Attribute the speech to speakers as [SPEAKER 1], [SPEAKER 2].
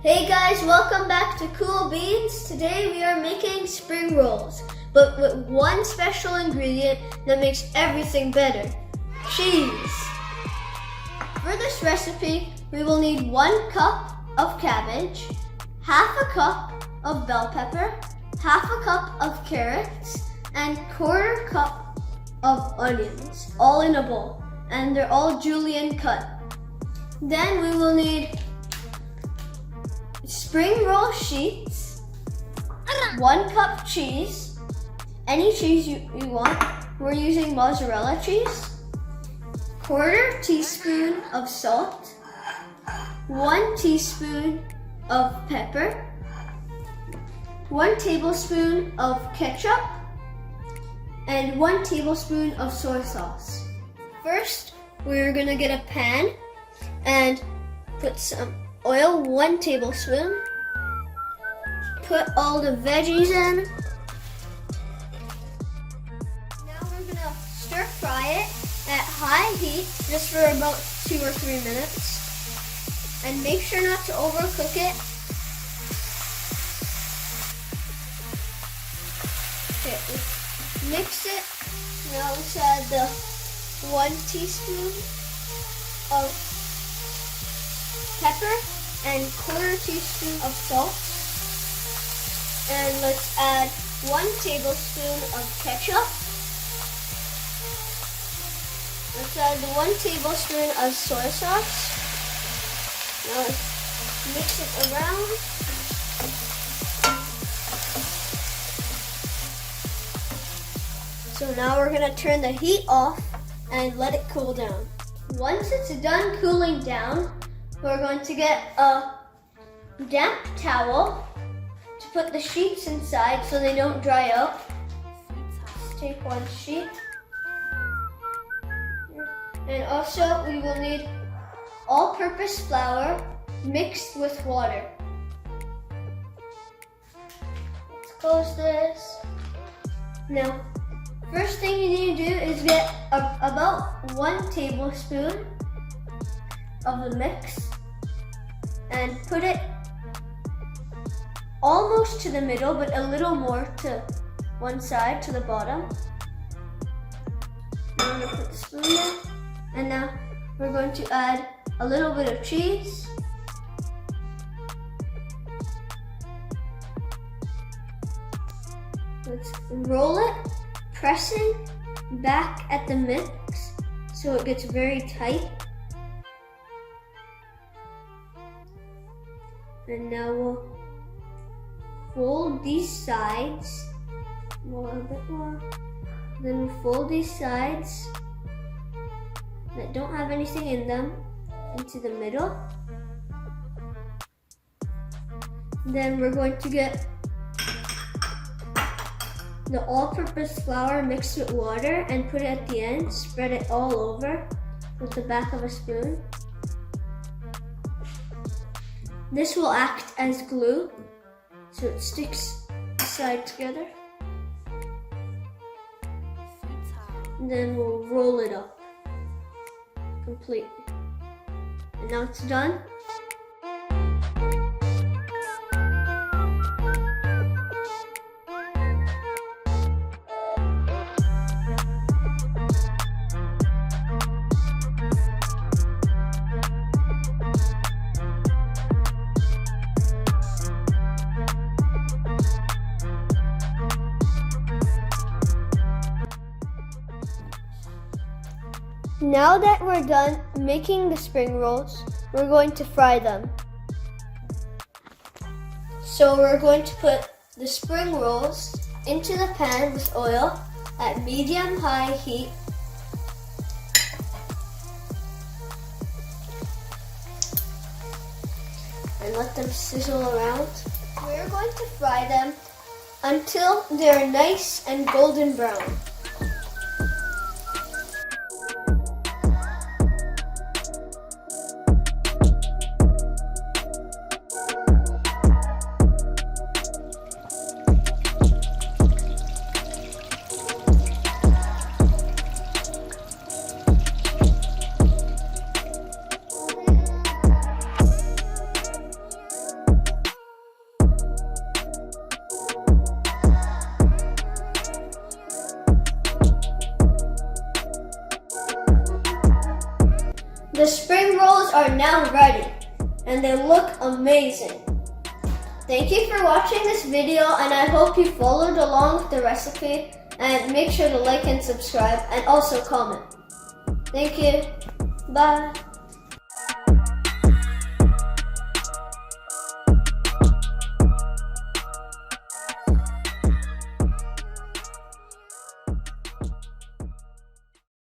[SPEAKER 1] Hey guys, welcome back to Cool Beans. Today we are making spring rolls, but with one special ingredient that makes everything better: cheese. For this recipe, we will need 1 cup of cabbage, half a cup of bell pepper, half a cup of carrots, and 1/4 cup of onions, all in a bowl, and they're all julienne cut. Then we will need spring roll sheets, 1 cup cheese, any cheese you want. We're using mozzarella cheese, 1/4 teaspoon of salt, 1 teaspoon of pepper, 1 tablespoon of ketchup, and 1 tablespoon of soy sauce. First, we're gonna get a pan and put some oil, 1 tablespoon. Put all the veggies in. Now we're gonna stir fry it at high heat just for about 2 or 3 minutes. And make sure not to overcook it. Okay, mix it. Now let's add the 1 teaspoon of pepper and 1/4 teaspoon of salt. And let's add 1 tablespoon of ketchup. Let's add 1 tablespoon of soy sauce. Now let's mix it around. So now we're gonna turn the heat off and let it cool down. Once it's done cooling down, we're going to get a damp towel to put the sheets inside so they don't dry out. Let's take 1 sheet. And also we will need all-purpose flour mixed with water. Let's close this. Now, first thing you need to do is get about 1 tablespoon of the mix and put it almost to the middle, but a little more to one side, to the bottom. I'm going to put the spoon in, and now we're going to add a little bit of cheese. Let's roll it, pressing back at the mix so it gets very tight. And now we'll fold these sides, a little bit more. Then we'll fold these sides that don't have anything in them into the middle. Then we're going to get the all-purpose flour mixed with water and put it at the end. Spread it all over with the back of a spoon. This will act as glue, so it sticks the side together. And then we'll roll it up completely. And now it's done. Now that we're done making the spring rolls, we're going to fry them. So we're going to put the spring rolls into the pan with oil at medium-high heat. And let them sizzle around. We're going to fry them until they're nice and golden brown. spring rolls are now ready, and they look amazing. Thank you for watching this video, and I hope you followed along with the recipe, and make sure to like and subscribe and also comment. Thank you. Bye.